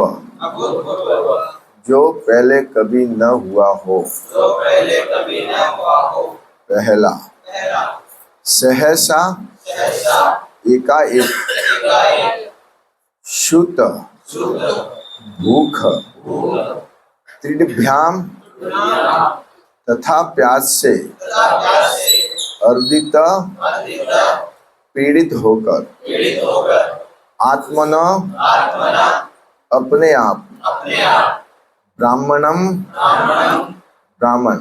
अभूतपूर्व जो पहले कभी न हुआ हो। पहला सहसा एकाएक शुत भूख त्रिभ्याम तथा प्यास से अर्दित पीड़ित होकर आत्मन अपने आप ब्राह्मणम ब्राह्मण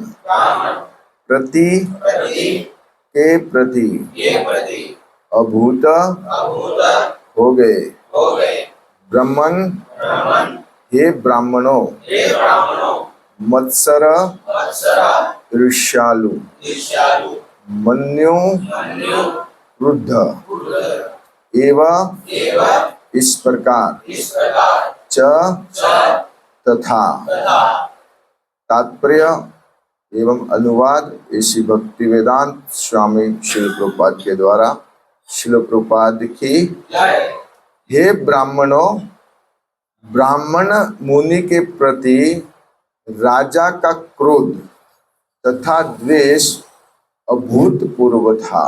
प्रति के प्रति अभूत हो गए। ब्राह्मण हे ब्राह्मणों मत्सर ईर्ष्यालु मन्यु क्रुद्ध एवं इस प्रकार च तथा। तात्पर्य एवं अनुवाद इसी भक्ति वेदांत स्वामी श्रील प्रभुपाद के द्वारा। श्रील प्रभुपाद की हे ब्राह्मणों, ब्राह्मण मुनि के प्रति राजा का क्रोध तथा द्वेष अभूतपूर्व था,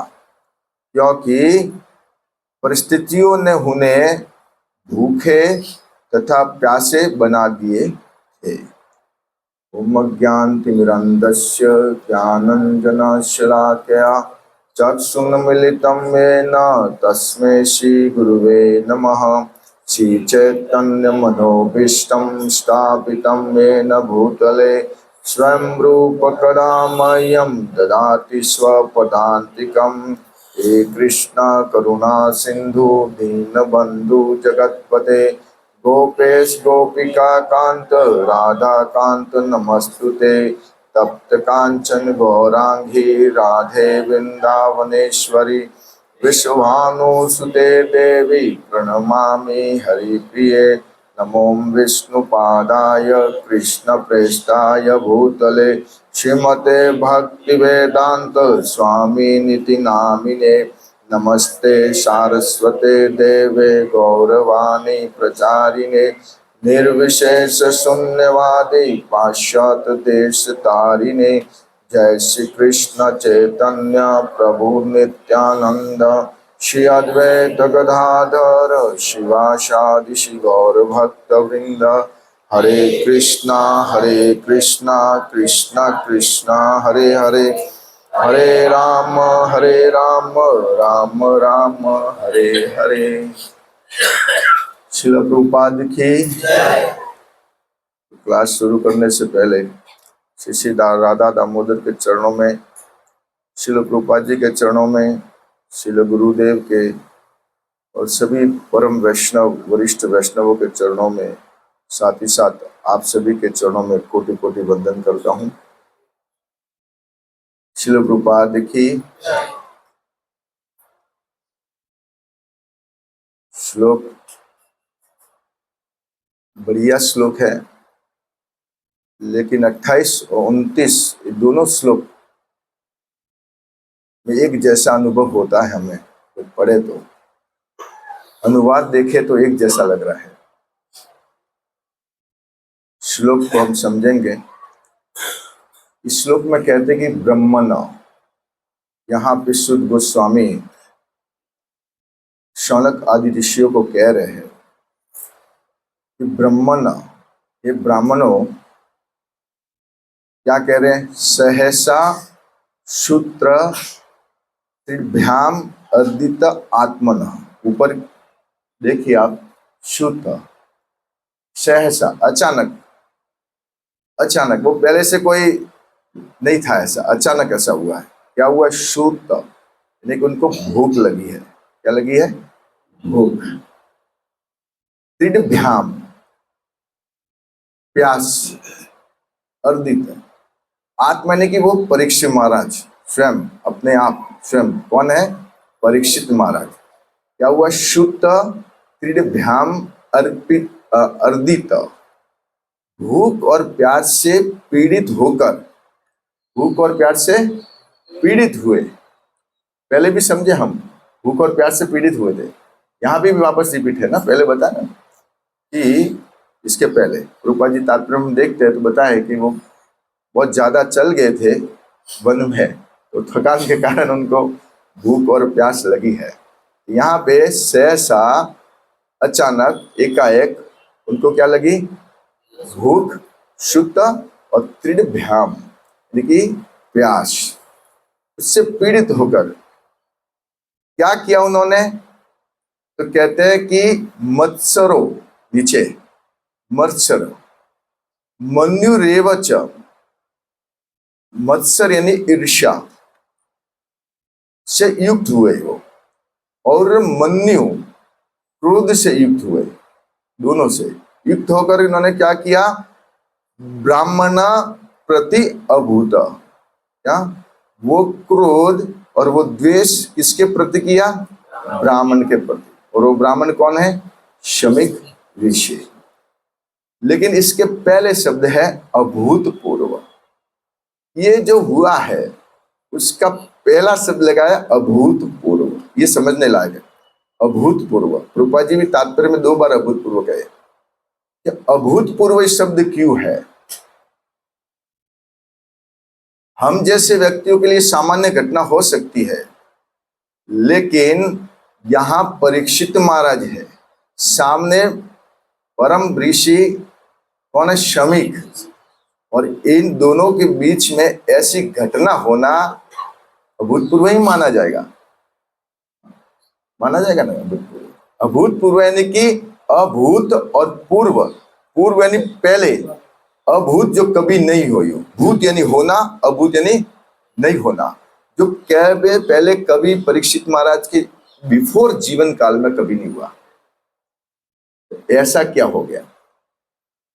क्योंकि परिस्थितियों ने उन्हें भूखे तथा प्यासे बना दिए थे। ओम ज्ञानतिमिरन्धस्य ज्ञानाञ्जनशलाकया चक्षुन्मीलितं येन तस्मै श्रीगुरुवे नमः। श्रीचैतन्यमनोभीष्टं स्थापितं येन भूतले स्वयं रूप कदा मह्यं ददाति स्वपदान्तिकम्। हे कृष्ण करुणा सिंधु दीनबंधु जगत्पते गोपेश गोपिका कांत राधा कांत नमस्तुते। तप्त कांचन गौरांगी राधे वृंदावनेश्वरी विश्वानुसुते देवी प्रणमामि हरिप्रिये। नमो विष्णुपादाय कृष्णप्रेष्ठाय भूतले श्रीमते भक्तिवेदांत स्वामिनिति नामिने। नमस्ते सारस्वते देवे गौरवाणी प्रचारिणे निर्विशेष शून्यवादी पाश्चात्य देश तारिणे। जय श्री कृष्ण चैतन्य प्रभु नित्यानंद श्री अद्वैत गदाधर शिवासादि श्री गौर भक्त वृंद। हरे कृष्णा कृष्णा कृष्णा हरे हरे, हरे राम राम राम हरे हरे। श्रील प्रभुपाद की क्लास शुरू करने से पहले श्री राधा दामोदर के चरणों में, श्रील प्रभुपाद जी के चरणों में, श्रील गुरुदेव के और सभी परम वैष्णव वरिष्ठ वैष्णवों के चरणों में, साथ ही साथ आप सभी के चरणों में कोटि कोटि वंदन करता हूँ। श्रील प्रभुपाद की श्लोक बढ़िया श्लोक है, लेकिन 28 और 29 दोनों श्लोक में एक जैसा अनुभव होता है हमें, तो पढ़े तो अनुवाद देखे तो एक जैसा लग रहा है। श्लोक को हम समझेंगे। इस श्लोक में कहते हैं कि ब्रह्मण, यहाँ पे शुद्ध गोस्वामी शौनक आदि ऋषियों को कह रहे हैं कि ब्रह्मण, ये ब्राह्मणों क्या कह रहे हैं? सहसा सूत्र त्रिभ्याम अर्दित आत्मन। ऊपर देखिए आप, शुद्ध सहसा अचानक, अचानक, वो पहले से कोई नहीं था, ऐसा अचानक ऐसा हुआ है। क्या हुआ? शुद्ध, यानी कि उनको भूख लगी है। क्या लगी है? भूख। त्रिभ्याम प्यास, अर्दित आत्मा, यानी कि वो परीक्षित महाराज स्वयं, अपने आप स्वयं। कौन है? परीक्षित महाराज। क्या हुआ? शुद्ध त्रिभ्याम अर्दित, भूख और प्यास से पीड़ित होकर, भूख और प्यास से पीड़ित हुए। पहले भी समझे हम, भूख और प्यास से पीड़ित हुए थे। यहाँ भी वापस रिपीट है ना, पहले बताया ना कि इसके पहले प्रभुपाद जी तात्पर्य में देखते हैं तो बताए कि वो बहुत ज्यादा चल गए थे वन में, तो थकान के कारण उनको भूख और प्यास लगी है। यहाँ पे सहसा अचानक एकाएक उनको क्या लगी? भूख, शुद्ध और तृढ़ भ्याम यानी कि प्यास। उससे पीड़ित होकर क्या किया उन्होंने? तो कहते हैं कि मत्सरो, नीचे मत्सर, मन्युरेवच, मत्सर यानी ईर्ष्या से युक्त हुए हो, और मन्यु क्रोध से युक्त हुए, दोनों से युक्त होकर इन्होंने क्या किया? ब्राह्मण प्रति अभूत, क्या वो क्रोध और वो द्वेष किसके प्रति किया? ब्राह्मण के प्रति। और वो ब्राह्मण कौन है? शमीक ऋषि। लेकिन इसके पहले शब्द है अभूतपूर्व। ये जो हुआ है उसका पहला शब्द लगाया अभूतपूर्व, ये समझने लायक है। अभूतपूर्व, रूपा जी भी तात्पर्य में 2 बार अभूतपूर्व कहे कि अभूतपूर्व शब्द क्यों है? हम जैसे व्यक्तियों के लिए सामान्य घटना हो सकती है, लेकिन यहां परीक्षित महाराज है, सामने परम ऋषि कौन है? शमीक, और इन दोनों के बीच में ऐसी घटना होना अभूतपूर्व ही माना जाएगा। माना जाएगा ना अभूतपूर्व? अभूतपूर्व यानी कि अभूत और पूर्व, पूर्व यानी पहले, अभूत जो कभी नहीं हुई हो, भूत यानी होना, अभूत यानी नहीं होना, जो पहले कभी परीक्षित महाराज के बिफोर जीवन काल में कभी नहीं हुआ। ऐसा क्या हो गया?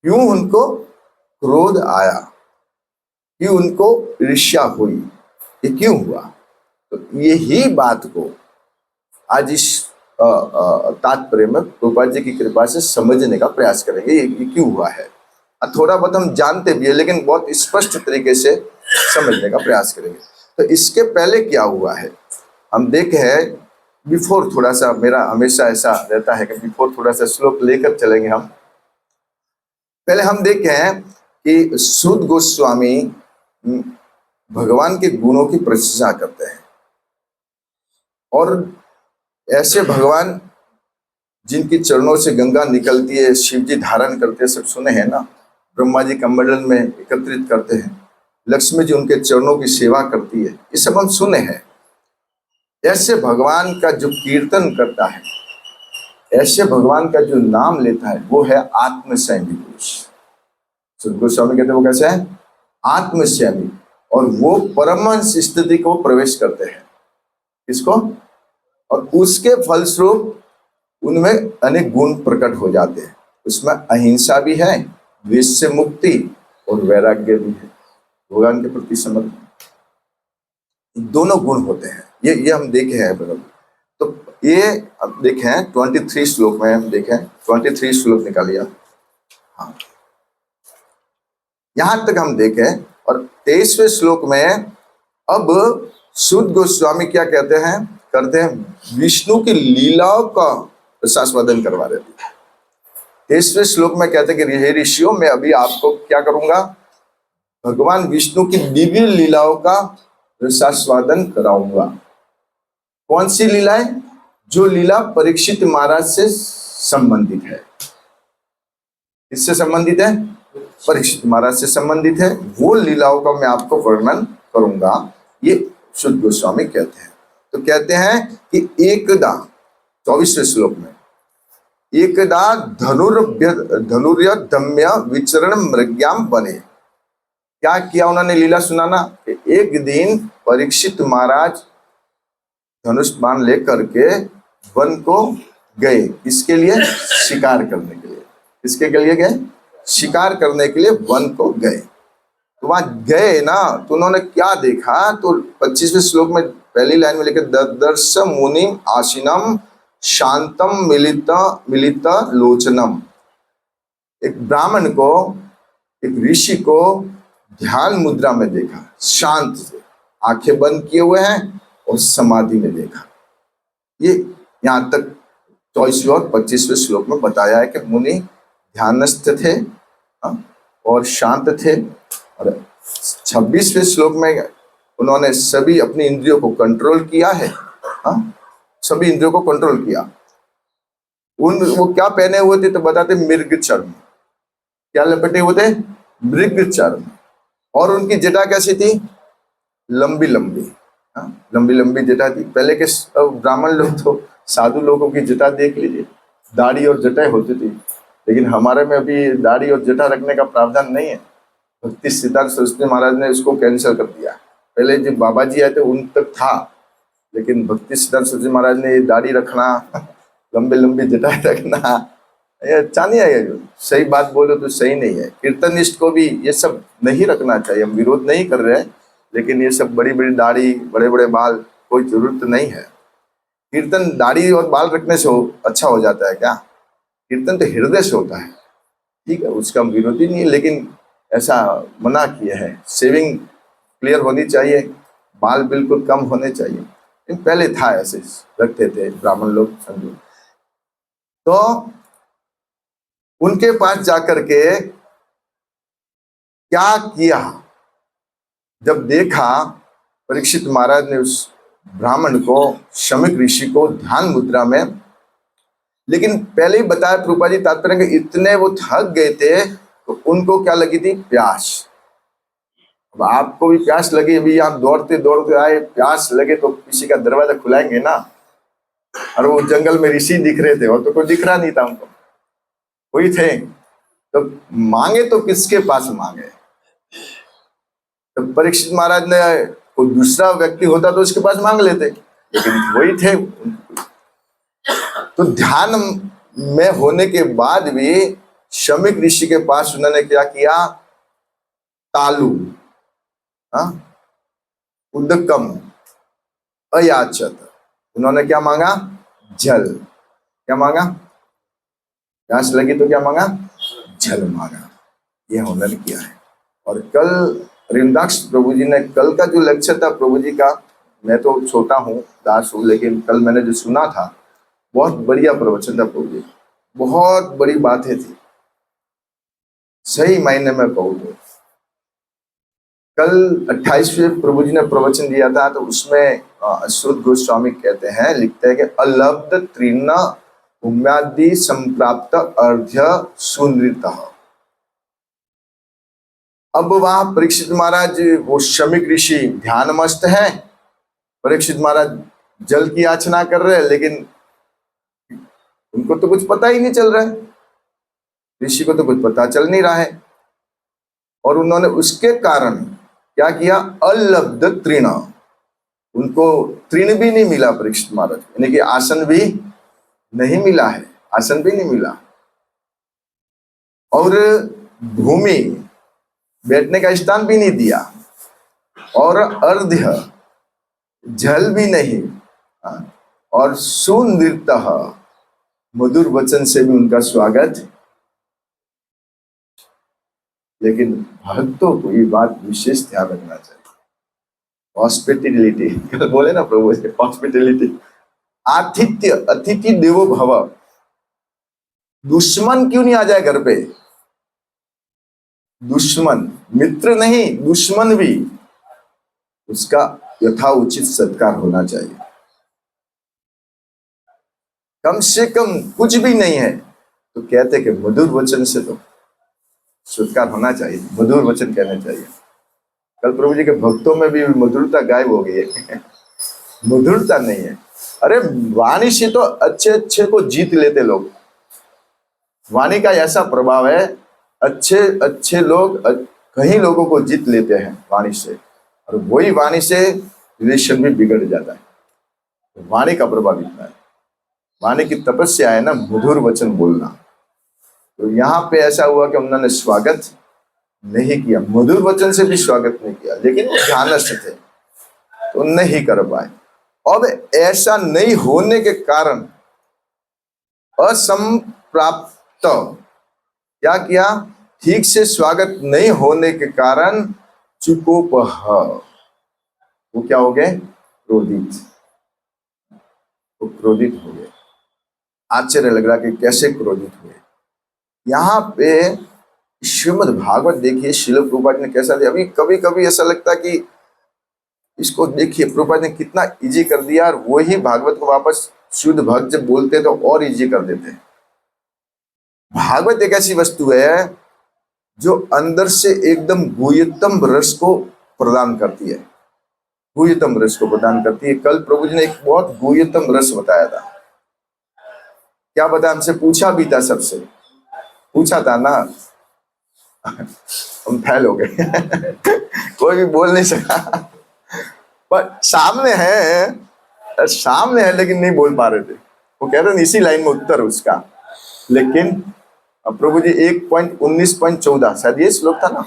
क्यों उनको क्रोध आया? क्यों उनको ईर्ष्या हुई? ये क्यों हुआ? तो यही बात को आज इस तात्पर्य में प्रभुपाद जी की कृपा से समझने का प्रयास करेंगे। ये क्यों हुआ है, थोड़ा बहुत हम जानते भी है, लेकिन बहुत स्पष्ट तरीके से समझने का प्रयास करेंगे। तो इसके पहले क्या हुआ है हम देखे हैं। बिफोर थोड़ा सा, मेरा हमेशा ऐसा रहता है कि बिफोर थोड़ा सा श्लोक लेकर चलेंगे हम। पहले हम देखे हैं कि सूत गोस्वामी भगवान के गुणों की प्रशंसा करते हैं, और ऐसे भगवान जिनकी चरणों से गंगा निकलती है, शिव जी धारण करते हैं, सब सुने हैं ना। ब्रह्मा जी कमंडल में एकत्रित करते हैं, लक्ष्मी जी उनके चरणों की सेवा करती है, ये सब हम सुने हैं। ऐसे भगवान का जो कीर्तन करता है, ऐसे भगवान का जो नाम लेता है, वो है आत्मसंयमी पुरुष। सूत गोस्वामी कहते हैं वो कैसे है? आत्मसंयमी, और वो परमहंस स्थिति को प्रवेश करते हैं। किसको? और उसके फलस्वरूप उनमें अनेक गुण प्रकट हो जाते हैं। उसमें अहिंसा भी है, द्वेष से मुक्ति, और वैराग्य भी है, भगवान के प्रति समर्पण, दोनों गुण होते हैं। ये हम देखे हैं बराबर। तो ये अब देखें 23 श्लोक में, हम देखें 23 श्लोक निकालिए। हाँ, यहां तक हम देखें, और 23वें श्लोक में अब सूत गोस्वामी क्या कहते हैं? करते हैं विष्णु की लीलाओं का रसास्वादन करवा रहे थे। 23वें श्लोक में कहते हैं कि हे ऋषियों, मैं अभी आपको क्या करूंगा? भगवान विष्णु की दिव्य लीलाओं का रसास्वादन कराऊंगा। कौन सी लीलाएं? जो लीला परीक्षित महाराज से संबंधित है। किससे संबंधित है? परीक्षित महाराज से संबंधित है। वो लीलाओं का मैं आपको वर्णन करूंगा, ये सूत गोस्वामी कहते हैं। तो कहते हैं कि एकदा, 24वें श्लोक में, एकदा धनुर्यदम्य विचरण मृग्याम बने। क्या किया उन्होंने लीला सुनाना? एक दिन परीक्षित महाराज धनुष बाण लेकर के वन को गए। इसके लिए? शिकार करने के लिए। इसके लिए गए? शिकार करने के लिए वन को गए। तो वहां गए ना, तो उन्होंने क्या देखा? तो 25वें श्लोक में पहली लाइन में लिखे, ददर्श मुनिम आसीनम शांतम मिलित लोचनम। एक ब्राह्मण को, एक ऋषि को ध्यान मुद्रा में देखा, शांत से, आंखें बंद किए हुए हैं और समाधि में देखा। ये यहां तक 24वें और 25वें श्लोक में बताया है कि मुनि ध्यानस्थ थे, हाँ, और शांत थे। और 26वें श्लोक में उन्होंने सभी अपनी इंद्रियों को कंट्रोल किया है, हाँ, सभी इंद्रियों को कंट्रोल किया। वो क्या पहने हुए थे तो बताते मृग चर्म, क्या लपेटे हुए थे, मृग चर्म। और उनकी जटा कैसी थी, लंबी लंबी, हाँ, लंबी लंबी जटा थी। पहले के ब्राह्मण लोग तो साधु लोगों की जटा देख लीजिए, दाढ़ी और जटाएं होती थी, लेकिन हमारे में अभी दाढ़ी और जटा रखने का प्रावधान नहीं है। भक्ति सिद्धार्थ सरस्वती महाराज ने इसको कैंसिल कर दिया। पहले जो बाबा जी आए थे उन तक था, लेकिन भक्ति सिद्धार्थ सरस्वती महाराज ने दाढ़ी रखना, लंबे लंबी जटाएं रखना, ये अच्छा नहीं है। सही बात बोलो तो सही नहीं है। कीर्तनिष्ठ को भी ये सब नहीं रखना चाहिए। हम विरोध नहीं कर रहे हैं, लेकिन ये सब बड़ी बड़ी दाढ़ी, बड़े बड़े बाल कोई जरूरत नहीं है। कीर्तन दाढ़ी और बाल रखने से अच्छा हो जाता है क्या? कीर्तन तो हृदय से होता है, ठीक है, उसका हम विरोधी नहीं है, लेकिन ऐसा मना किया है। शेविंग क्लियर होनी चाहिए, बाल बिल्कुल कम होने चाहिए। पहले था ऐसे रखते थे ब्राह्मण लोग, समझो। तो उनके पास जाकर के क्या किया, जब देखा परीक्षित महाराज ने उस ब्राह्मण को, शमीक ऋषि को ध्यान मुद्रा में, लेकिन पहले ही बताया प्रभुपाद जी तात्पर्य के इतने वो थक गए थे तो उनको क्या लगी थी, प्यास। अब आपको भी प्यास लगी, अभी आप दौड़ते दौड़ते आए, प्यास लगे तो किसी का दरवाजा खुलाएंगे ना। और वो जंगल में ऋषि दिख रहे थे, और तो कोई दिख रहा नहीं था उनको, वही थे। तो मांगे तो किसके पास मांगे? तो परीक्षित महाराज ने, कोई दूसरा व्यक्ति होता तो उसके पास मांग लेते, लेकिन वही थे। तो ध्यान में होने के बाद भी शमीक ऋषि के पास उन्होंने क्या किया, तालु, हाँ, उदकम, अयाचत, उन्होंने क्या मांगा, जल। क्या मांगा? प्यास लगी तो क्या मांगा, जल मांगा। यह उन्होंने किया है। और कल रिमदास प्रभु जी ने, कल का जो लेक्चर था प्रभु जी का, मैं तो छोटा हूँ, दास हूँ, लेकिन कल मैंने जो सुना था बहुत बढ़िया प्रवचन था प्रभु जी, बहुत बड़ी बातें थी, सही मायने में कहूँ तो। कल 28वें प्रभु जी ने प्रवचन दिया था, तो उसमें अश्रुत गोस्वामी कहते हैं, लिखते हैं कि अलब्ध त्रीण भूम्यादि संप्राप्त अर्ध्य सुनृत। अब वहां परीक्षित महाराज, वो शमीक ऋषि ध्यानमस्त है, परीक्षित महाराज जल की याचना कर रहे हैं, लेकिन उनको तो कुछ पता ही नहीं चल रहा है, ऋषि को तो कुछ पता चल नहीं रहा है। और उन्होंने उसके कारण क्या किया, अलब्ध तृण, उनको तृण भी नहीं मिला परीक्षित महाराज, यानी कि आसन भी नहीं मिला है, आसन भी नहीं मिला, और भूमि, बैठने का स्थान भी नहीं दिया, और अर्ध्य, जल भी नहीं, और सुनृत, मधुर वचन से भी उनका स्वागत। लेकिन भक्तों को ये बात विशेष ध्यान रखना चाहिए, हॉस्पिटलिटी, कल बोले ना प्रभु जी, हॉस्पिटलिटी, आतिथ्य, अतिथि देवो भव। दुश्मन क्यों नहीं आ जाए घर पे, दुश्मन, मित्र नहीं, दुश्मन भी, उसका यथा उचित सत्कार होना चाहिए। कम से कम कुछ भी नहीं है तो कहते कि मधुर वचन से तो सत्कार होना चाहिए, मधुर वचन कहना चाहिए। कल प्रभु जी के भक्तों में भी मधुरता गायब हो गई है, मधुरता नहीं है। अरे वाणी से तो अच्छे अच्छे को जीत लेते लोग, वाणी का ऐसा प्रभाव है, अच्छे अच्छे लोग कई लोगों को जीत लेते हैं वाणी से, और वही वाणी से रिलेशन भी बिगड़ जाता है। तो वाणी का प्रभाव इतना है, वाणी की तपस्या है ना, मधुर वचन बोलना। तो यहाँ पे ऐसा हुआ कि उन्होंने स्वागत नहीं किया, मधुर वचन से भी स्वागत नहीं किया, लेकिन वो ध्यानस्थ थे तो नहीं कर पाए। अब ऐसा नहीं होने के कारण असंप्राप्त, क्या किया, ठीक से स्वागत नहीं होने के कारण चुकोपह, वो क्या हो गए, क्रोधित, वो क्रोधित हो गए। आश्चर्य लग रहा कि कैसे क्रोधित हुए। यहाँ पे श्रीमद् भागवत देखिए श्रील प्रभुपाद ने कैसा दिया। अभी कभी कभी ऐसा लगता है कि इसको देखिए प्रभुपाद ने कितना इजी कर दिया, और वही भागवत को वापस शुद्ध भक्त जब बोलते तो और इजी कर देते। भागवत एक ऐसी वस्तु है जो अंदर से एकदम गुह्यतम रस को प्रदान करती है, गुह्यतम रस को प्रदान करती है। कल प्रभु जी ने एक बहुत गुह्यतम रस बताया था। क्या बताया? हमसे पूछा भी था, सबसे पूछा था ना, हम फैल हो गए कोई भी बोल नहीं सका पर सामने है लेकिन नहीं बोल पा रहे थे। वो कह रहे थे इसी लाइन में उत्तर उसका, लेकिन प्रभु जी 1.19.14 शायद ये श्लोक था ना,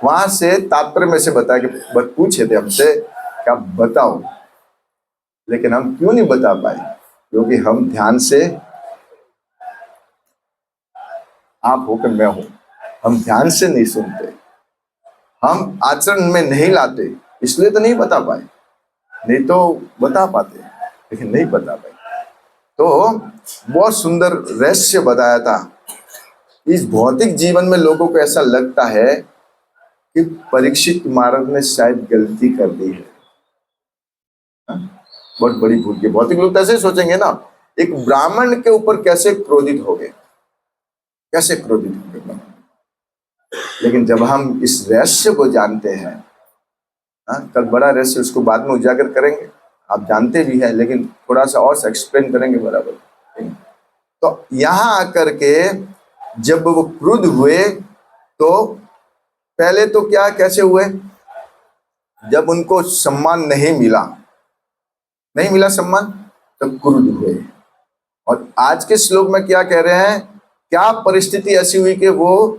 वहां से तात्पर्य में से बताया कि पूछे थे हमसे क्या बताओ, लेकिन हम क्यों नहीं बता पाए? क्योंकि हम ध्यान से, आप होकर मैं हूं, हम ध्यान से नहीं सुनते, हम आचरण में नहीं लाते, इसलिए तो नहीं बता पाए। नहीं तो बता पाते, लेकिन नहीं बता पाए। तो बहुत सुंदर रहस्य बताया था। इस भौतिक जीवन में लोगों को ऐसा लगता है कि परीक्षित महाराज ने शायद गलती कर दी है। बहुत बड़ी भूल की। भौतिक लोग तो ऐसे सोचेंगे ना, एक ब्राह्मण के ऊपर कैसे क्रोधित हो गए, कैसे क्रोधित हो गए। लेकिन जब हम इस रहस्य को जानते हैं, कल बड़ा रहस्य उसको बाद में उजागर करेंगे, आप जानते भी हैं लेकिन थोड़ा सा और एक्सप्लेन करेंगे बराबर। तो यहां आकर के जब वो क्रुद्ध हुए तो पहले तो क्या, कैसे हुए? जब उनको सम्मान नहीं मिला सम्मान, तो क्रुद्ध हुए। और आज के श्लोक में क्या कह रहे हैं? क्या परिस्थिति ऐसी हुई कि वो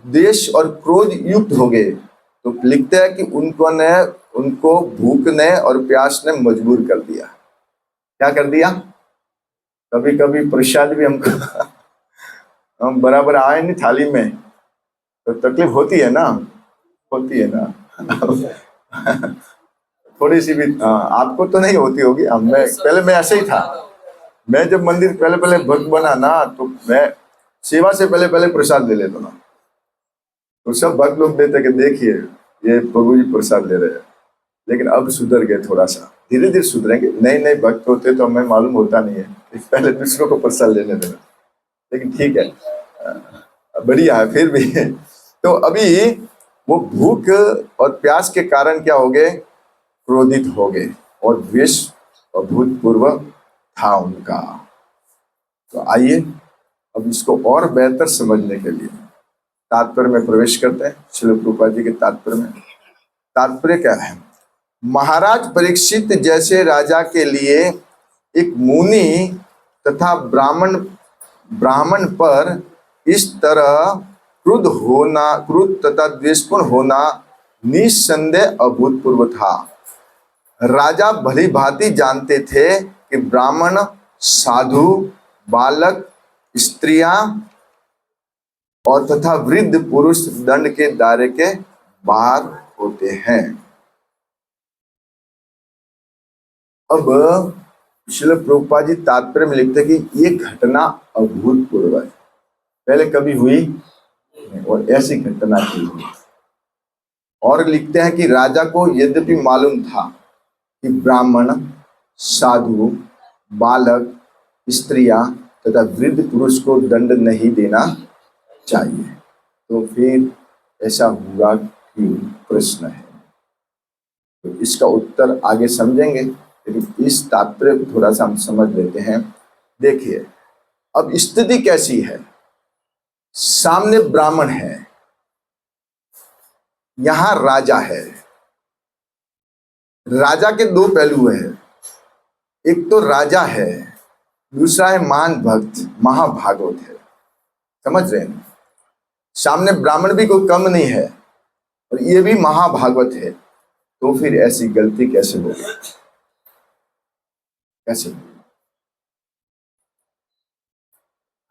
देश और क्रोध युक्त हो गए? तो लिखते हैं कि उनको भूख ने और प्यास ने मजबूर कर दिया। क्या कर दिया? कभी कभी प्रसाद भी हमको हम बराबर आए नहीं थाली में तो तकलीफ होती है ना थोड़ी सी भी। आपको तो नहीं होती होगी, पहले मैं ऐसे ही था। मैं जब मंदिर पहले भक्त बना ना, तो मैं सेवा से पहले प्रसाद ले लेता ना, तो सब भक्त लोग देते कि देखिए ये प्रभु जी प्रसाद ले रहे हैं। लेकिन अब सुधर गए, थोड़ा सा धीरे धीरे सुधरेंगे। नए भक्त होते तो हमें मालूम होता नहीं है, पहले दूसरों को प्रसाद लेने देना। लेकिन ठीक है, बढ़िया है फिर भी तो अभी वो भूख और प्यास के कारण क्या हो गए? क्रोधित हो गए, और द्वेष अभूतपूर्व था उनका। तो आइए अब इसको और बेहतर समझने के लिए तात्पर्य में प्रवेश करते हैं। श्रील प्रभुपाद जी के तात्पर्य में। तात्पर्य क्या है? महाराज परीक्षित जैसे राजा के लिए एक मुनि तथा ब्राह्मण पर इस तरह क्रुद्ध तथा द्वेषपूर्ण होना निस्संदेह अभूतपूर्व था। राजा भली भांति जानते थे कि ब्राह्मण, साधु, बालक, स्त्रियां और तथा वृद्ध पुरुष दंड के दायरे के बाहर होते हैं। अब श्रील प्रभुपाद जी तात्पर्य में लिखते हैं कि ये घटना अभूतपूर्व है, पहले कभी हुई और ऐसी घटना की हुई। और लिखते हैं कि राजा को यद्यपि मालूम था कि ब्राह्मण, साधु, बालक, स्त्रियां तथा वृद्ध पुरुष को दंड नहीं देना चाहिए, तो फिर ऐसा हुआ क्यों? प्रश्न है। तो इसका उत्तर आगे समझेंगे, लेकिन इस तात्पर्य को थोड़ा सा हम समझ लेते हैं। देखिए अब स्थिति कैसी है? सामने ब्राह्मण है, यहां राजा है। राजा के दो पहलू हैं, एक तो राजा है, दूसरा है महान भक्त, महाभागवत है। समझ रहे हैं? सामने ब्राह्मण भी कोई कम नहीं है और ये भी महाभागवत है, तो फिर ऐसी गलती कैसे होगी? कैसे?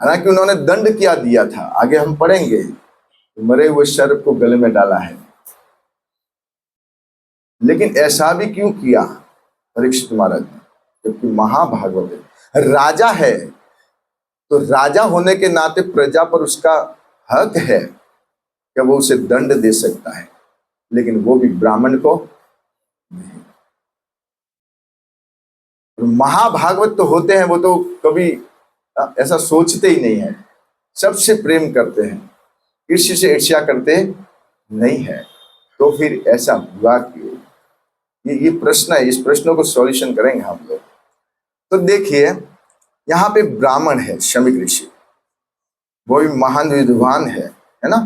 हालांकि उन्होंने दंड क्या दिया था आगे हम पढ़ेंगे, मरे हुए सर्प को गले में डाला है। लेकिन ऐसा भी क्यों किया परीक्षित महाराज ने? क्योंकि महाभागवत है, राजा है, तो राजा होने के नाते प्रजा पर उसका हक है कि वो उसे दंड दे सकता है, लेकिन वो भी ब्राह्मण को नहीं। महाभागवत तो होते हैं, वो तो कभी ऐसा सोचते ही नहीं है, सबसे प्रेम करते हैं, किसी से ईर्ष्या करते नहीं है। तो फिर ऐसा हुआ क्यों? ये प्रश्न है, इस प्रश्नों को सॉल्यूशन करेंगे हम लोग। तो देखिए, यहाँ पे ब्राह्मण है शमीक ऋषि, वो भी महान विद्वान है ना,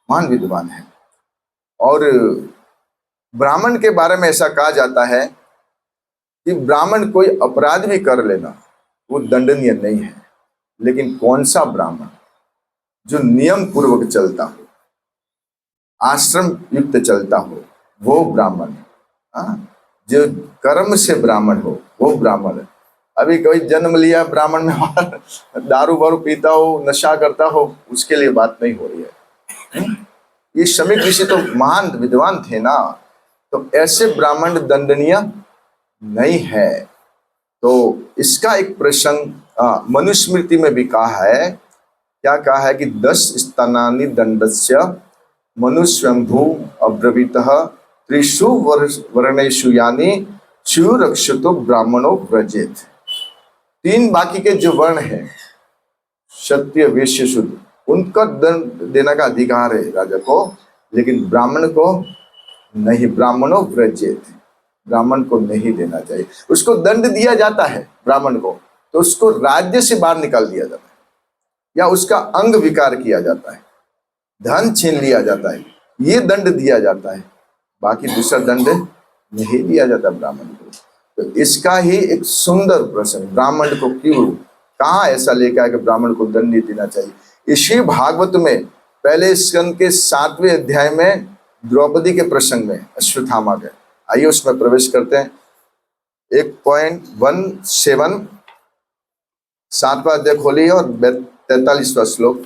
महान विद्वान है। और ब्राह्मण के बारे में ऐसा कहा जाता है कि ब्राह्मण कोई अपराध भी कर लेना वो दंडनीय नहीं है, लेकिन कौन सा ब्राह्मण जो नियम पूर्वक चलता हो, आश्रम युक्त चलता हो, वो ब्राह्मण। जो कर्म से ब्राह्मण हो वो ब्राह्मण है। अभी कोई जन्म लिया ब्राह्मण में और दारू वारू पीता हो, नशा करता हो, उसके लिए बात नहीं हो रही है। ये शमीक ऋषि तो महान विद्वान थे ना, तो ऐसे ब्राह्मण दंडनीय नहीं है। तो इसका एक प्रसंग मनुस्मृति में भी कहा है। क्या कहा है कि 10 स्तनानि दंडस्य मनुस्वयंभू अब्रवीतः त्रिषु वर्णेषु यानी क्षुरक्षतो ब्राह्मणो व्रजेत। 3 बाकी के जो वर्ण है, क्षत्रिय वैश्य शूद्र, उनका दंड देने का अधिकार है राजा को, लेकिन ब्राह्मण को नहीं। ब्राह्मणों व्रजेत, ब्राह्मण को नहीं देना चाहिए। उसको दंड दिया जाता है ब्राह्मण को, तो उसको राज्य से बाहर निकाल दिया जाता है, या उसका अंग विकार किया जाता है, धन छीन लिया जाता है, ये दंड दिया जाता है। बाकी दूसरा दंड नहीं दिया जाता ब्राह्मण को। तो इसका ही एक सुंदर प्रश्न, ब्राह्मण को क्यों, कहाँ ऐसा लेकर कि ब्राह्मण को दंड नहीं देना चाहिए। इसी भागवत में पहले स्कंद के 7वें अध्याय में द्रौपदी के प्रसंग में अश्वत्थामा के, आइए उसमें प्रवेश करते हैं। 1.17 7वां अध्याय खोलिए और 43वां श्लोक।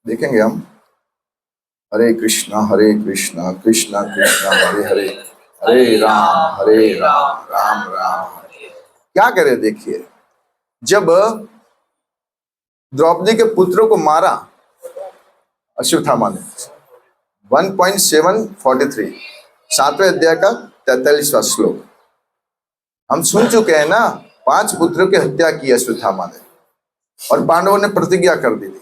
देखेंगे हम। हरे कृष्णा कृष्णा कृष्णा हरे हरे, हरे राम राम राम हरे। क्या करे देखिए, जब द्रौपदी के पुत्रों को मारा अश्वत्थामा ने, 1.743 7वें अध्याय का 43वां श्लोक हम सुन चुके हैं ना। 5 पुत्रों की हत्या की अश्वत्थामा ने, और पांडवों ने प्रतिज्ञा कर दी थी,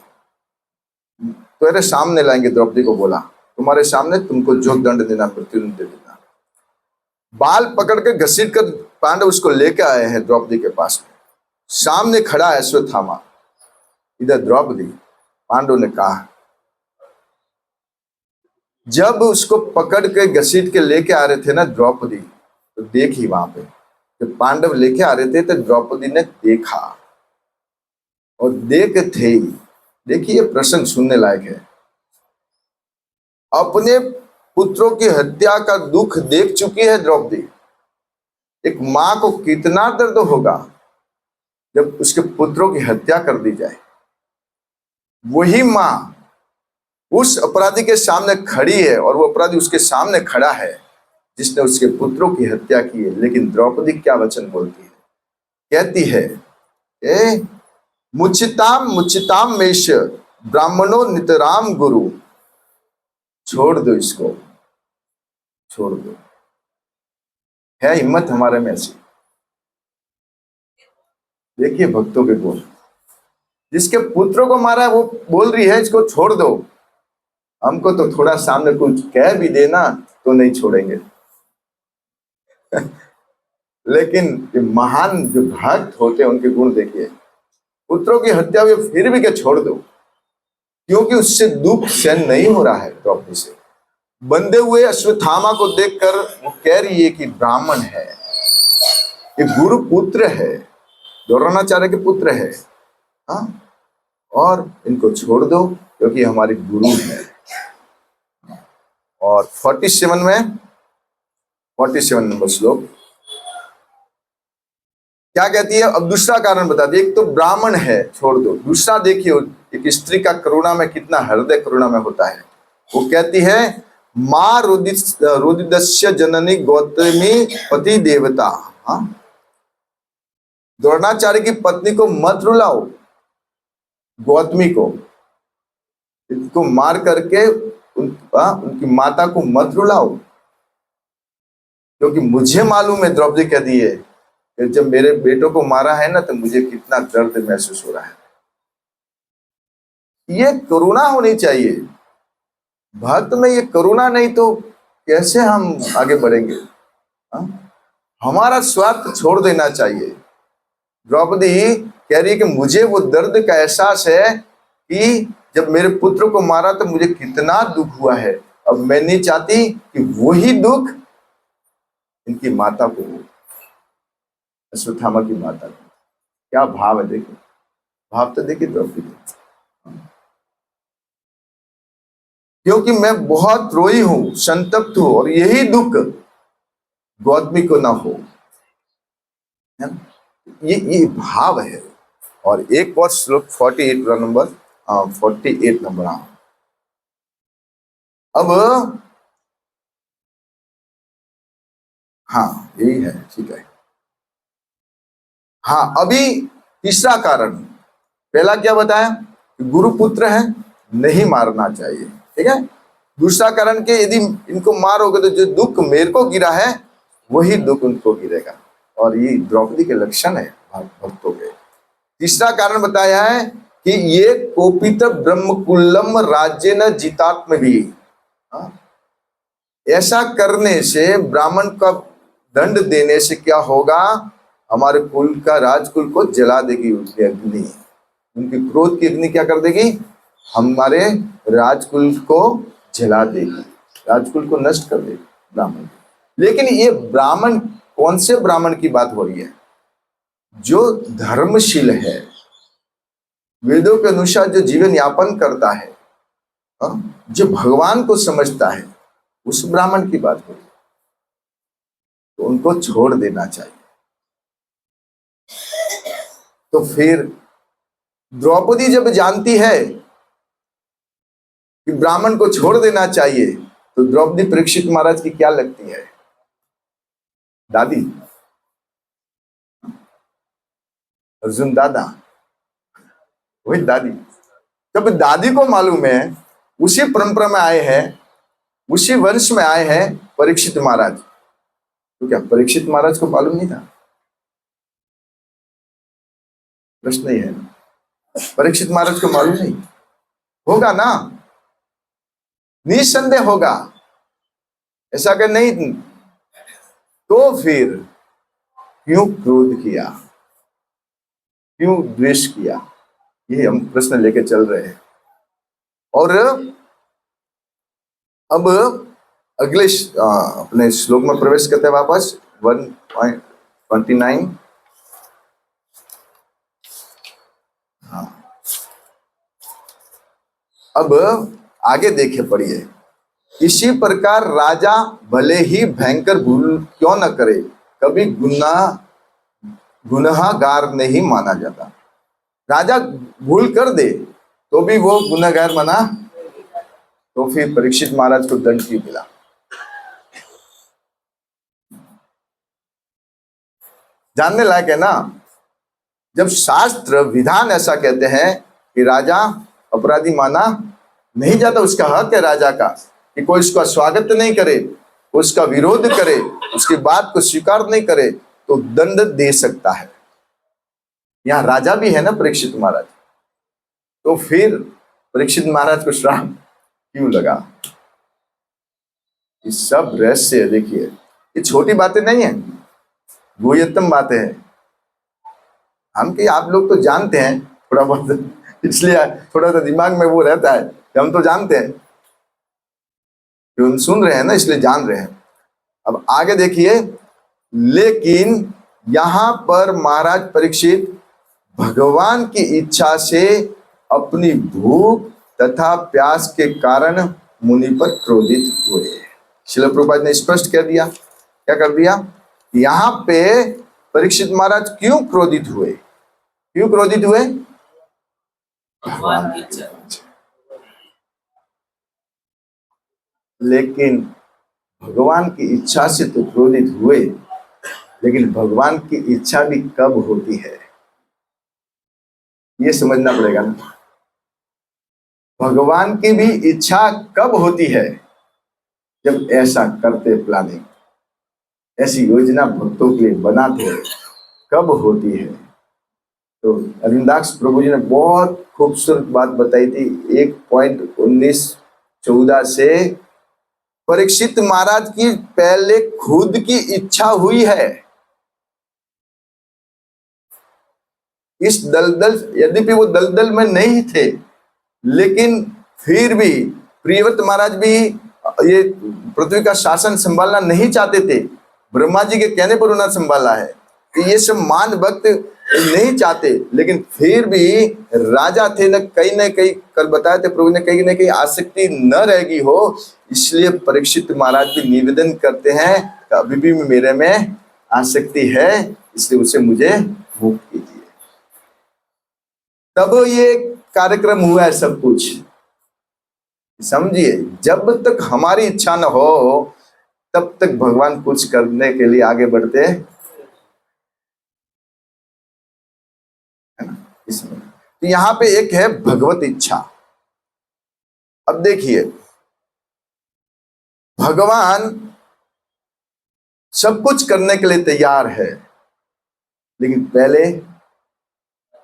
तेरे सामने लाएंगे। द्रौपदी को बोला, तुम्हारे सामने तुमको जो दंड देना मृत्युदंड दे देना। बाल पकड़ के घसीट कर पांडव उसको लेके आए हैं द्रौपदी के पास में। सामने खड़ा है अश्वत्थामा, इधर द्रौपदी। पांडव ने कहा, जब उसको पकड़ के घसीट के लेके आ रहे थे ना द्रौपदी, तो देखी वहां पे जब पांडव लेके आ रहे थे तो द्रौपदी ने देखा, और देखते ही, देखिए प्रसंग सुनने लायक है। अपने पुत्रों की हत्या का दुख देख चुकी है द्रौपदी। एक मां को कितना दर्द होगा जब उसके पुत्रों की हत्या कर दी जाए। वही मां उस अपराधी के सामने खड़ी है, और वो अपराधी उसके सामने खड़ा है जिसने उसके पुत्रों की हत्या की है। लेकिन द्रौपदी क्या वचन बोलती है, कहती है, ए मुचिताम मेष ब्राह्मणों नितराम गुरु। छोड़ दो इसको, छोड़ दो। है हिम्मत हमारे में ऐसी। देखिए भक्तों के गुण, जिसके पुत्रों को मारा है वो बोल रही है इसको छोड़ दो। हमको तो थोड़ा सामने कुछ कह भी देना तो नहीं छोड़ेंगे। लेकिन जो महान जो भक्त होते हैं उनके गुण देखिए। पुत्रों की हत्या हुई फिर भी क्या छोड़ दो, क्योंकि उससे दुख सहन नहीं हो रहा है द्रौपदी से। बंधे हुए अश्वत्थामा को देखकर वो कह रही है कि ब्राह्मण है, ये गुरु पुत्र है, द्रोणाचार्य के पुत्र है, और इनको छोड़ दो क्योंकि हमारे गुरु है। और 47 नंबर श्लोक क्या कहती है। अब दूसरा कारण बता दिए, एक तो ब्राह्मण है, छोड़ दो। दूसरा देखिए, एक स्त्री का करुणा में कितना हृदय करुणा में होता है। वो कहती है, माँ रुदिदस्य जननी गौतमी पति देवता। हाँ, द्रोणाचार्य की पत्नी को मत रुलाओ, गौतमी को, इनको मार करके उनकी माता को मत रुलाओ, क्योंकि मुझे मालूम है, द्रौपदी कहती है कि जब मेरे बेटों को मारा है ना तो मुझे कितना दर्द महसूस हो रहा है। ये करुणा होनी चाहिए भक्त में, ये करुणा नहीं तो कैसे हम आगे बढ़ेंगे? हमारा स्वार्थ छोड़ देना चाहिए। द्रौपदी कह रही है कि मुझे वो दर्द का एहसास है कि जब मेरे पुत्र को मारा तो मुझे कितना दुख हुआ है। अब मैं नहीं चाहती कि वही दुख इनकी माता को हो, अश्वत्थामा की माता को। क्या भाव है, देखिए भाव तो देखिए द्रौपदी, क्योंकि मैं बहुत रोई हूं, संतप्त हूं, और यही दुख गौतमी को ना हो। ये भाव है। और एक और श्लोक 48 नंबर 48 नंबर। अब हाँ यही है, ठीक है। हाँ, अभी तीसरा कारण, पहला क्या बताया, गुरुपुत्र है, नहीं मारना चाहिए, ठीक है। दूसरा कारण कि यदि इनको मारोगे तो जो दुख मेरे को गिरा है वही दुख उनको गिरेगा, और ये द्रौपदी के लक्षण है भक्तों के। तीसरा कारण बताया है कि ये कोपित ब्रह्मकुल्लम राज्य न जितात्म भी। ऐसा करने से, ब्राह्मण का दंड देने से क्या होगा, हमारे कुल का, राजकुल को जला देगी उसकी अग्नि। उनकी क्रोध की अग्नि क्या कर देगी, हमारे राजकुल को जला देगी, राजकुल को नष्ट कर देगी ब्राह्मण। लेकिन ये ब्राह्मण, कौन से ब्राह्मण की बात हो रही है? जो धर्मशील है, वेदों के अनुसार जो जीवन यापन करता है, जो भगवान को समझता है, उस ब्राह्मण की बात हो रही है। तो उनको छोड़ देना चाहिए। तो फिर द्रौपदी जब जानती है कि ब्राह्मण को छोड़ देना चाहिए, तो द्रौपदी परीक्षित महाराज की क्या लगती है? दादी, अर्जुन दादा, वही दादी। जब दादी को मालूम है, उसी परंपरा में आए हैं, उसी वंश में आए हैं परीक्षित महाराज, तो क्या परीक्षित महाराज को मालूम नहीं था? प्रश्न ही है, परीक्षित महाराज को मालूम नहीं होगा ना? निसंदेह होगा, ऐसा अगर नहीं तो फिर क्यों क्रोध किया, क्यों द्वेष किया? ये हम प्रश्न लेके चल रहे हैं। और अब अगले अपने श्लोक में प्रवेश करते हैं वापस 1.29। हाँ, अब आगे देखे, पढ़िए। इसी प्रकार राजा भले ही भयंकर भूल क्यों न करे, कभी गुनहगार नहीं माना जाता। राजा भूल कर दे तो भी वो गुनहगार माना, तो फिर परीक्षित महाराज को दंड क्यों मिला? जानने लायक है ना। जब शास्त्र विधान ऐसा कहते हैं कि राजा अपराधी माना नहीं जाता, उसका हक है राजा का कि कोई उसका स्वागत नहीं करे, उसका विरोध करे, उसकी बात को स्वीकार नहीं करे, तो दंड दे सकता है। यहां राजा भी है ना परीक्षित महाराज, तो फिर परीक्षित महाराज को श्राप क्यों लगा? ये सब रहस्य है। देखिए, ये छोटी बातें नहीं है, गुह्यतम बातें हैं। हम कि आप लोग तो जानते हैं थोड़ा बहुत, इसलिए थोड़ा सा दिमाग में वो रहता है कि हम तो जानते हैं, हम सुन रहे हैं ना, इसलिए जान रहे हैं। अब आगे देखिए, लेकिन यहां पर महाराज परीक्षित भगवान की इच्छा से अपनी भूख तथा प्यास के कारण मुनि पर क्रोधित हुए। श्रील प्रभुपाद ने स्पष्ट कर दिया, क्या कर दिया, यहां पे परीक्षित महाराज क्यों क्रोधित हुए? क्यों क्रोधित हुए? भगवान की इच्छा। लेकिन भगवान की इच्छा से तो क्रोधित हुए, लेकिन भगवान की इच्छा भी कब होती है ये समझना पड़ेगा ना। भगवान की भी इच्छा कब होती है, जब ऐसा करते प्लानिंग, ऐसी योजना भक्तों के लिए बनाते, कब होती है। तो अरविंदाक्ष प्रभु जी ने बहुत खूबसूरत बात बताई थी 1.19-14 से। परीक्षित महाराज की पहले खुद की इच्छा हुई है। इस दलदल, यद्यपि वो दलदल में नहीं थे, लेकिन फिर भी प्रियव्रत महाराज भी ये पृथ्वी का शासन संभालना नहीं चाहते थे। ब्रह्मा जी के कहने पर उन्हें संभाला है कि ये सब मान भक्त नहीं चाहते, लेकिन फिर भी राजा थे न कहीं कल बताए थे प्रभु ने, कहीं न कहीं आसक्ति न रहेगी हो, इसलिए परीक्षित महाराज भी निवेदन करते हैं अभी भी मेरे में आसक्ति है, इसलिए उसे मुझे मुक्त कीजिए। तब ये कार्यक्रम हुआ है सब कुछ। समझिए, जब तक हमारी इच्छा न हो तब तक भगवान कुछ करने के लिए आगे बढ़ते हैं ना। इसमें तो यहां पे एक है भगवत इच्छा। अब देखिए, भगवान सब कुछ करने के लिए तैयार है, लेकिन पहले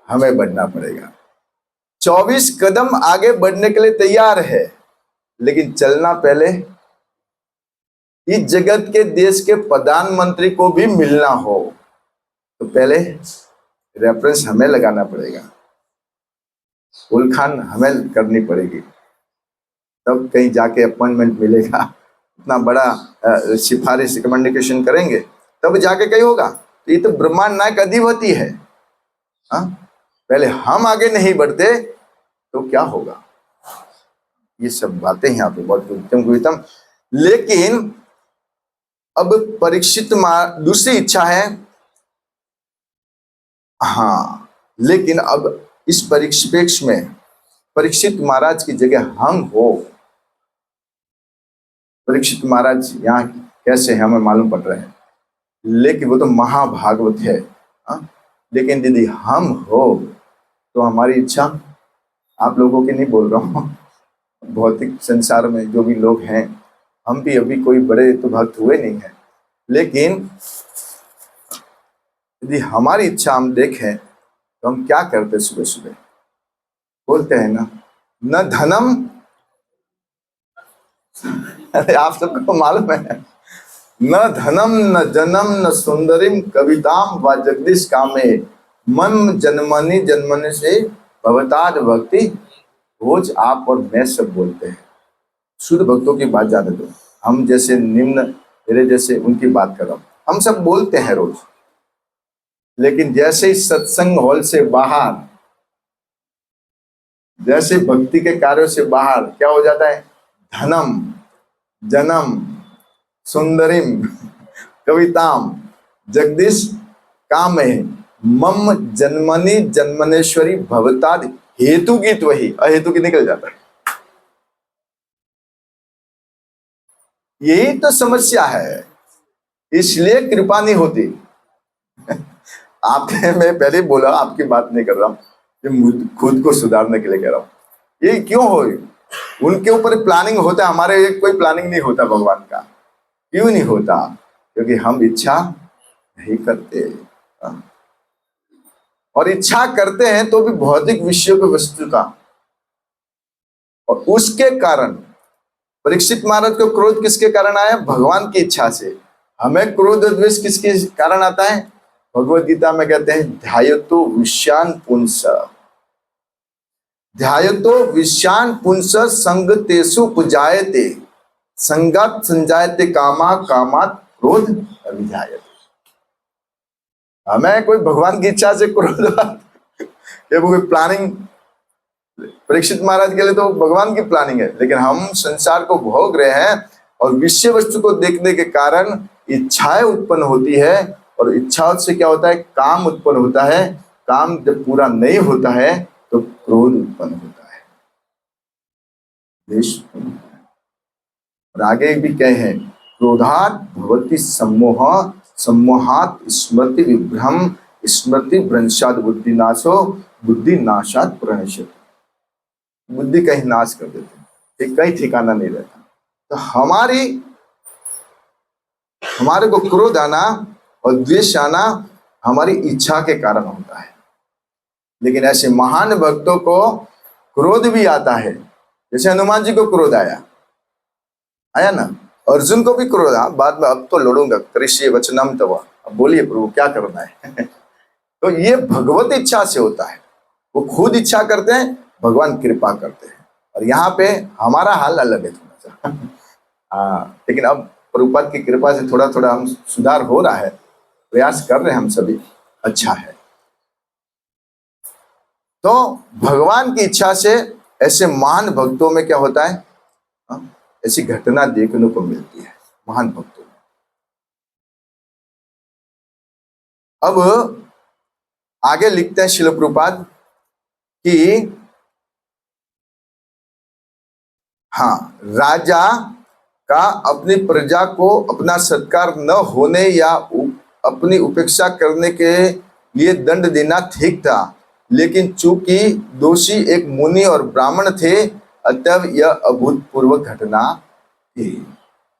हमें बढ़ना पड़ेगा। 24 कदम आगे बढ़ने के लिए तैयार है, लेकिन चलना पहले इस जगत के देश के प्रधानमंत्री को भी मिलना हो तो पहले रेफरेंस हमें लगाना पड़ेगा, उलखान हमें करनी पड़ेगी, तब कहीं जाके अपॉइंटमेंट मिलेगा। इतना बड़ा सिफारिश कम्युनिकेशन करेंगे तब जाके कहीं होगा। तो ये तो ब्रह्मांड नायक अधिपति है। हाँ, पहले हम आगे नहीं बढ़ते तो क्या होगा। ये सब बातें यहाँ पे बहुत उत्तम। लेकिन अब परीक्षित दूसरी इच्छा है। हाँ, लेकिन अब इस परिप्रेक्ष्य में परीक्षित महाराज की जगह हम हो। परीक्षित महाराज यहाँ कैसे हमें मालूम पड़ रहे हैं, लेकिन वो तो महाभागवत है। हाँ? लेकिन यदि हम हो तो हमारी इच्छा, आप लोगों की नहीं बोल रहा हूँ, भौतिक संसार में जो भी लोग हैं, हम भी अभी कोई बड़े तो भक्त हुए नहीं हैं, लेकिन यदि हमारी इच्छा हम देखें तो हम क्या करते सुबह सुबह, बोलते हैं ना, न धनम अरे आप सबको मालूम है, न धनम न जनम न सुंदरिम कविताम व जगदीश कामे मम जन्मनि जन्मनि से भवताद भक्ति। रोज आप और मैं सब बोलते हैं, शुद्ध भक्तों की बात जाने दो, हम जैसे निम्न मेरे जैसे उनकी बात कर रहा हूं, हम सब बोलते हैं रोज। लेकिन जैसे ही सत्संग हॉल से बाहर, जैसे भक्ति के कार्यों से बाहर क्या हो जाता है, धनम जनम सुंदरिम कविताम जगदीश काम है मम जन्मनि जन्मनेश्वरी भवताद हेतु गीत, वही अहेतु की निकल जाता है। यही तो समस्या है, इसलिए कृपा नहीं होती। आपने, मैं पहले बोला, आपकी बात नहीं कर रहा हूं, ये खुद को सुधारने के लिए कह रहा हूं। ये क्यों हो, उनके ऊपर प्लानिंग होता है, हमारे कोई प्लानिंग नहीं होता भगवान का। क्यों नहीं होता, क्योंकि हम इच्छा नहीं करते। और इच्छा करते हैं तो भी भौतिक विषयों के वस्तु का, और उसके कारण परीक्षित महाराज को क्रोध किसके कारण आया, भगवान की इच्छा से। हमें क्रोध द्वेष किसके कारण आता है, भगवत गीता में कहते हैं ध्यायतो विषयान पुंस, ध्यायतो विषयान पुंस संगतेषु पुजायते संगात संजायते कामा कामात क्रोध अभिजायते। हमें कोई भगवान की इच्छा से क्रोध ये कोई प्लानिंग, परीक्षित महाराज के लिए तो भगवान की प्लानिंग है, लेकिन हम संसार को भोग रहे हैं और विषय वस्तु को देखने के कारण इच्छाएं उत्पन्न होती है, और इच्छाओं से क्या होता है, काम उत्पन्न होता है। काम जब पूरा नहीं होता है तो क्रोध उत्पन्न होता है, द्वेष उत्पन्न होता है। और आगे भी कहे हैं, क्रोधात भवति सम्मोह, सम्मोहात स्मृति विभ्रम, स्मृति भ्रंशात बुद्धिनाशो, बुद्धि नाशात प्रणश्यति। बुद्धि कहीं नाश कर देते हैं, एक कहीं ठिकाना नहीं रहता। तो हमारे को क्रोध आना और द्वेष आना हमारी इच्छा के कारण होता है। लेकिन ऐसे महान भक्तों को क्रोध भी आता है, जैसे हनुमान जी को क्रोध आया ना, अर्जुन को भी क्रोध आया बाद में, अब तो लड़ूंगा, कृष्य वचनम तव, अब बोलिए प्रभु क्या करना है। तो ये भगवत इच्छा से होता है, वो खुद इच्छा करते हैं, भगवान कृपा करते हैं। और यहाँ पे हमारा हाल अलग है थोड़ा सा। लेकिन अब प्रभुपाद की कृपा से थोड़ा थोड़ा हम सुधार हो रहा है, प्रयास कर रहे हैं हम सभी, अच्छा है। तो भगवान की इच्छा से ऐसे महान भक्तों में क्या होता है, ऐसी घटना देखने को मिलती है महान भक्तों में। अब आगे लिखते हैं श्रील प्रभुपाद कि हाँ, राजा का अपनी प्रजा को अपना सत्कार न होने या अपनी उपेक्षा करने के लिए दंड देना ठीक था, लेकिन चूंकि दोषी एक मुनि और ब्राह्मण थे, अतः यह अभूतपूर्व घटना थी।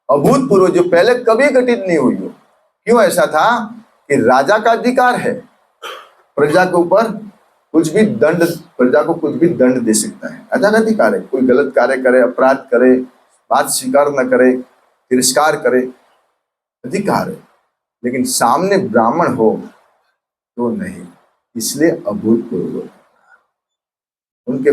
अभूतपूर्व, जो पहले कभी घटित नहीं हुई हो। क्यों ऐसा था कि राजा का अधिकार है प्रजा के ऊपर कुछ भी दंड, प्रजा को कुछ भी दंड दे सकता है, राजा का अधिकार है। कोई गलत कार्य करे, अपराध करे, बात स्वीकार न करे, तिरस्कार करे, अधिकार है। लेकिन सामने ब्राह्मण हो तो नहीं, इसलिए अभूतपूर्व। उनके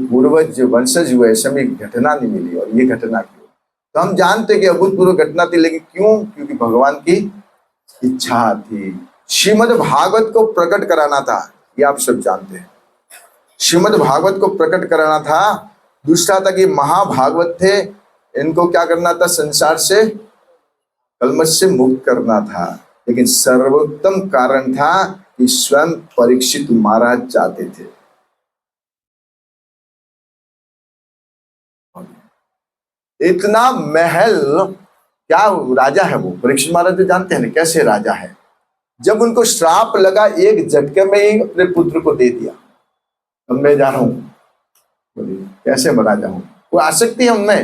पूर्वज जो वंशज हुए, ऐसे में घटना नहीं मिली, और ये घटना क्यों? तो हम जानते कि अभूतपूर्व घटना थी, लेकिन क्यों? क्योंकि भगवान की इच्छा थी। श्रीमद् भागवत को प्रकट कराना था, ये आप सब जानते हैं। श्रीमद् भागवत को प्रकट कराना था। दूसरा था कि महाभागवत थे, इनको क्या करना था? संसार से, कलमश से मुक्त करना था। लेकिन सर्वोत्तम कारण था कि स्वयं परीक्षित महाराज चाहते थे। इतना महल, क्या राजा है वो परीक्षित महाराज, तो जानते हैं कैसे राजा है। जब उनको श्राप लगा, एक झटके में ही अपने पुत्र को दे दिया। अब मैं जा रहा हूं, कैसे मैं राजा हूं? कोई आसक्ति हमने,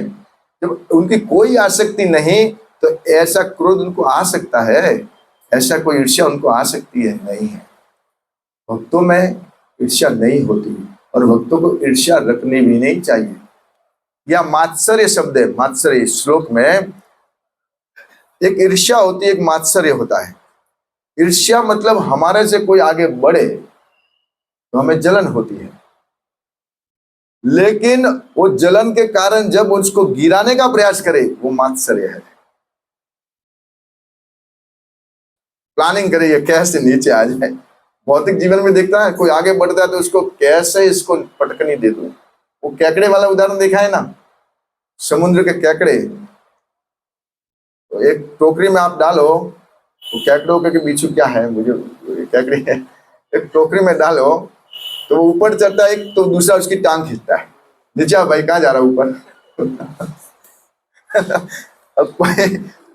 जब उनकी कोई आसक्ति नहीं, तो ऐसा क्रोध उनको आ सकता है? ऐसा कोई ईर्ष्या उनको आ सकती है? नहीं है। भक्तों में ईर्ष्या नहीं होती, और भक्तों को ईर्ष्या रखनी भी नहीं चाहिए। या मात्सर्य शब्द है, मात्सर्य श्लोक में एक ईर्ष्या होती है, एक मात्सर्य होता है। ईर्ष्या मतलब हमारे से कोई आगे बढ़े तो हमें जलन होती है, लेकिन वो जलन के कारण जब उसको गिराने का प्रयास करे, वो मात्सर्य है। प्लानिंग करे ये कैसे नीचे आ जाए। भौतिक जीवन में देखता है, कोई आगे बढ़ता है तो उसको कैसे इसको पटकनी दे दूं। वो केकड़े वाला उदाहरण देखा है ना, समुद्र के केकड़े। तो एक टोकरी में आप डालो, वो केकड़ों के पीछे क्या है, मुझे केकड़ी है, एक टोकरी में डालो तो वो ऊपर चढ़ता है, एक तो दूसरा उसकी टांग खींचता है नीचे। भाई कहाँ जा रहा है ऊपर? अब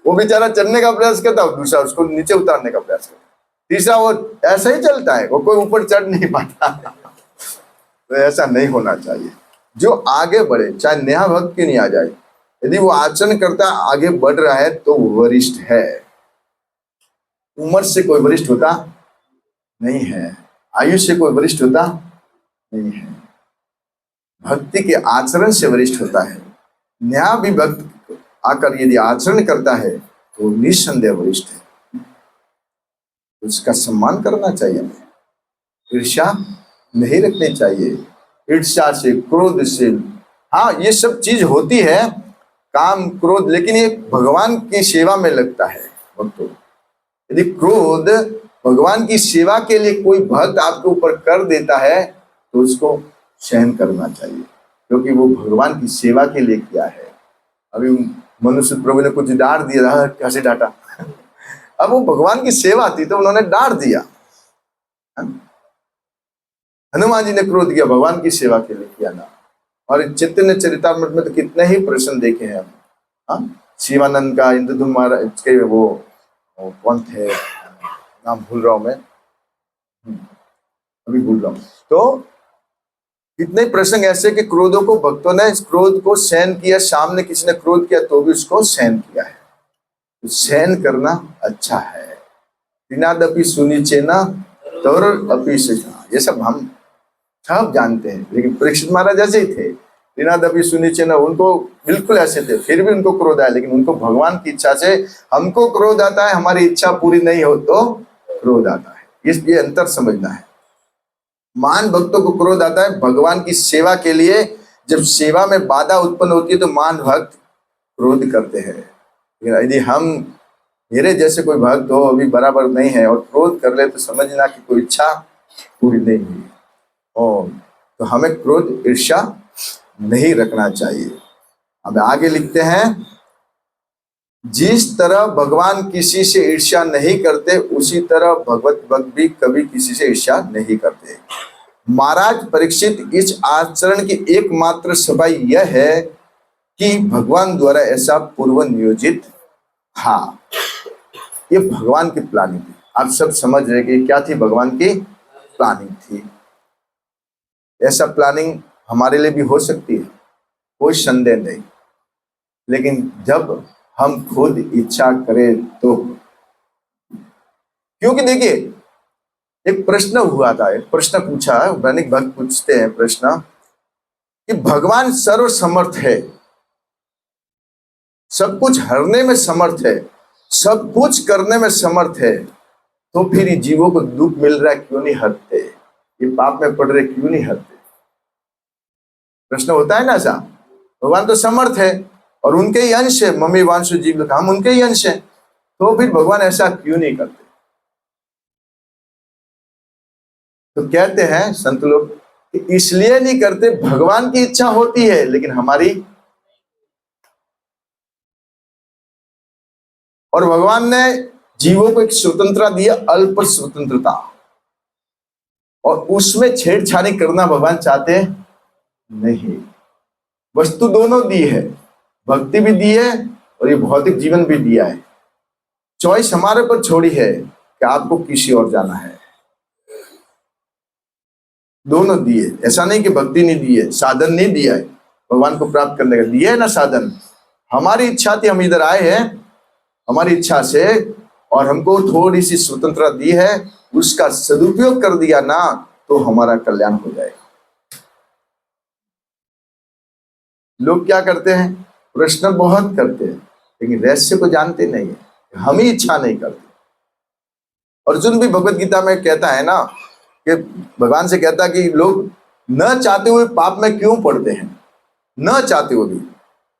वो बेचारा चढ़ने का प्रयास करता है, दूसरा उसको नीचे उतारने का प्रयास करता है, तीसरा वो ऐसा ही चलता है, वो कोई ऊपर चढ़ नहीं पाता। तो ऐसा नहीं होना चाहिए। जो आगे बढ़े, चाहे नेहा भक्त क्यों नहीं आ जाए, यदि वो आचरण करता आगे बढ़ रहा है तो वरिष्ठ है। उम्र से कोई वरिष्ठ होता नहीं है, आयु से कोई वरिष्ठ होता नहीं है, भक्ति के आचरण से वरिष्ठ होता है। न्याय भी भक्त आकर यदि आचरण करता है तो निस्संदेह वरिष्ठ है, उसका सम्मान करना चाहिए। ईर्ष्या नहीं रखनी चाहिए। ईर्ष्या से, क्रोध से, हाँ ये सब चीज होती है, काम क्रोध, लेकिन ये भगवान की सेवा में लगता है भक्तों। यदि क्रोध भगवान की सेवा के लिए कोई भक्त आपके ऊपर कर देता है तो उसको सहन करना चाहिए, क्योंकि वो भगवान की सेवा के लिए किया है। अभी मनुष्य प्रभु ने कुछ डांट दिया, कैसे डांटा? अब वो भगवान की सेवा थी तो उन्होंने डांट दिया। हनुमान जी ने क्रोध किया, भगवान की सेवा के लिए किया ना। और चैतन्य चरितामृत में तो कितने ही प्रश्न देखे हैं हम, शिवानंद का, इंद्रधुन महाराज के वो कौन थे, नाम भूल रहा हूं मैं, अभी भूल रहा हूं। तो कितने प्रसंग ऐसे कि क्रोधों को, भक्तों ने इस क्रोध को सहन किया, सामने किसी ने क्रोध किया तो भी उसको सहन किया है। तो सहन करना अच्छा है। त्रिनादपि सुनिचेना तोर अपि सजा, ये सब हम सब जानते हैं। लेकिन परीक्षित महाराज ऐसे ही थे, त्रिनादपि सुनिचेना, उनको बिल्कुल ऐसे थे, फिर भी उनको क्रोध आया, लेकिन उनको भगवान की इच्छा से, हमको क्रोध आता है, हमारी इच्छा पूरी नहीं हो तो क्रोध आता है। ये अंतर समझना है। महान भक्तों को क्रोध आता है भगवान की सेवा के लिए। जब सेवा में बाधा उत्पन्न होती है तो महान भक्त क्रोध करते हैं। यदि हम, मेरे जैसे कोई भक्त हो, अभी बराबर नहीं है और क्रोध कर ले, तो समझना कि कोई इच्छा पूरी नहीं हुई। और तो हमें क्रोध, ईर्ष्या नहीं रखना चाहिए। अब आगे लिखते हैं, जिस तरह भगवान किसी से ईर्ष्या नहीं करते, उसी तरह भगवत भक्त भी कभी किसी से ईर्ष्या नहीं करते। महाराज परीक्षित, इस आचरण की एकमात्र सफाई यह है कि भगवान द्वारा ऐसा पूर्व नियोजित था। ये भगवान की प्लानिंग थी। आप सब समझ रहे कि क्या थी, भगवान की प्लानिंग थी। ऐसा प्लानिंग हमारे लिए भी हो सकती है, कोई संदेह नहीं। लेकिन जब हम खुद इच्छा करें तो, क्योंकि देखिए, एक प्रश्न हुआ था, एक प्रश्न पूछा, दैनिक भक्त पूछते हैं प्रश्न कि भगवान सर्वसमर्थ है, सब कुछ हरने में समर्थ है, सब कुछ करने में समर्थ है, तो फिर ये जीवों को दुख मिल रहा है क्यों नहीं हरते, ये पाप में पड़ रहे क्यों नहीं हरते? प्रश्न होता है ना ऐसा। भगवान तो समर्थ है और उनके ही अंश है, मम्मी वांशु जीव, हम उनके ही अंश है, तो फिर भगवान ऐसा क्यों नहीं करते? तो कहते हैं संत लोग कि इसलिए नहीं करते, भगवान की इच्छा होती है लेकिन हमारी, और भगवान ने जीवों को एक स्वतंत्रता दी है, अल्प स्वतंत्रता, और उसमें छेड़छाड़ी करना भगवान चाहते नहीं। वस्तु दोनों दी है, भक्ति भी दी है और ये भौतिक जीवन भी दिया है। चॉइस हमारे पर छोड़ी है कि आपको किसी और जाना है। दोनों दिए, ऐसा नहीं कि भक्ति नहीं दी है, साधन नहीं दिया है भगवान को प्राप्त करने का, दिया है ना साधन। हमारी इच्छा थी, हम इधर आए हैं हमारी इच्छा से, और हमको थोड़ी सी स्वतंत्रता दी है, उसका सदुपयोग कर दिया ना तो हमारा कल्याण हो जाएगा। लोग क्या करते हैं, प्रश्न बहुत करते हैं लेकिन रहस्य को जानते नहीं है, हम ही इच्छा नहीं करते। अर्जुन भी भगवत गीता में कहता है ना कि भगवान से कहता कि लोग न चाहते हुए पाप में क्यों पड़ते हैं, न चाहते हुए भी,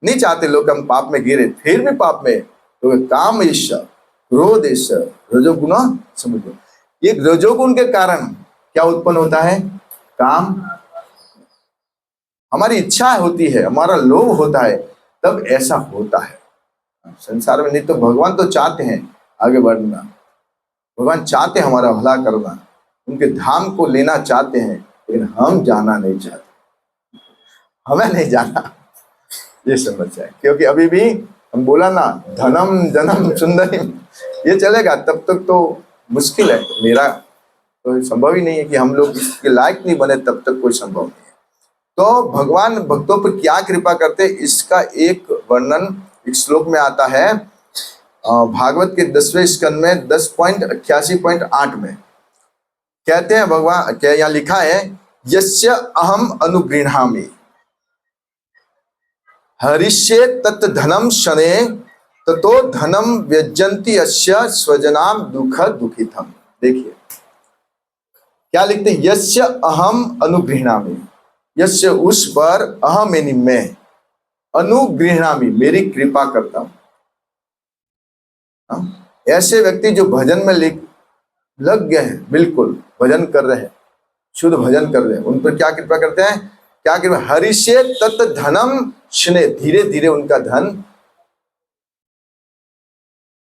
नहीं चाहते लोग हम पाप में गिरे, फिर भी पाप में, तो काम ईर्ष्या, क्रोध ईर्ष्या, रजोगुण समझो। ये रजोगुण के कारण क्या उत्पन्न होता है, काम। हमारी इच्छा होती है, हमारा लोभ होता है, तब ऐसा होता है संसार में। नहीं तो भगवान तो चाहते हैं आगे बढ़ना, भगवान चाहते हैं हमारा भला करना, उनके धाम को लेना चाहते हैं, लेकिन हम जाना नहीं चाहते, हमें नहीं जाना, ये समस्या है। क्योंकि अभी भी हम बोला ना, धनम जनम सुंदरी, ये चलेगा तब तक तो मुश्किल है। मेरा तो संभव ही नहीं है कि हम लोग इसके लायक नहीं बने, तब तक कोई संभव नहीं है। तो भगवान भक्तों पर क्या कृपा करते, इसका एक वर्णन एक श्लोक में आता है, भागवत के 10वें स्कंद में 10.88.8 में कहते हैं, भगवान क्या यहाँ लिखा है, यस्य अहम अनुगृह्णामि हरिष्ये तत् धनम शने ततो धनम व्यज्जन्ति अस्य स्वजनाम दुख दुखितम। देखिए क्या लिखते हैं, यस्य अहम अनुगृह्णामि, यस्य उस पर, अहम यानी मैं, अनुगृह्णामि मेरी कृपा करता हूं। ऐसे व्यक्ति जो भजन में लग गए हैं, बिल्कुल भजन कर रहे हैं, शुद्ध भजन कर रहे हैं, उन पर क्या कृपा करते हैं, क्या कृपा, हरिष्ये तत् धनम शने, धीरे धीरे उनका धन,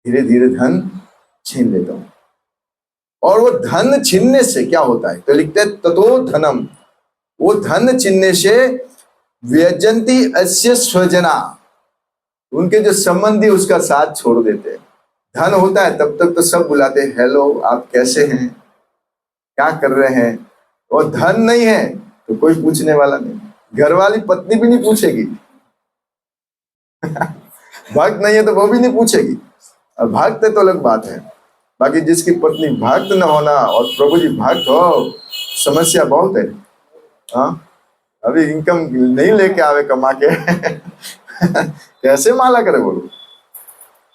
धीरे धीरे धन छीन लेता हूं। और वो धन छीनने से क्या होता है, तो लिखते हैं ततो धनम, वो धन छीनने से व्यजंती अस्य स्वजना, उनके जो संबंधी उसका साथ छोड़ देते हैं। धन होता है तब तक तो सब बुलाते हैं, हेलो आप कैसे हैं, क्या कर रहे हैं। और धन नहीं है तो कोई पूछने वाला नहीं, घर वाली पत्नी भी नहीं पूछेगी। भक्त नहीं है तो वो भी नहीं पूछेगी। और भक्त है तो अलग बात है। बाकी जिसकी पत्नी भक्त न होना और प्रभु जी भक्त हो, समस्या बहुत है। हाँ, अभी इनकम नहीं लेके आवे कमा के कैसे माला करे बोलो।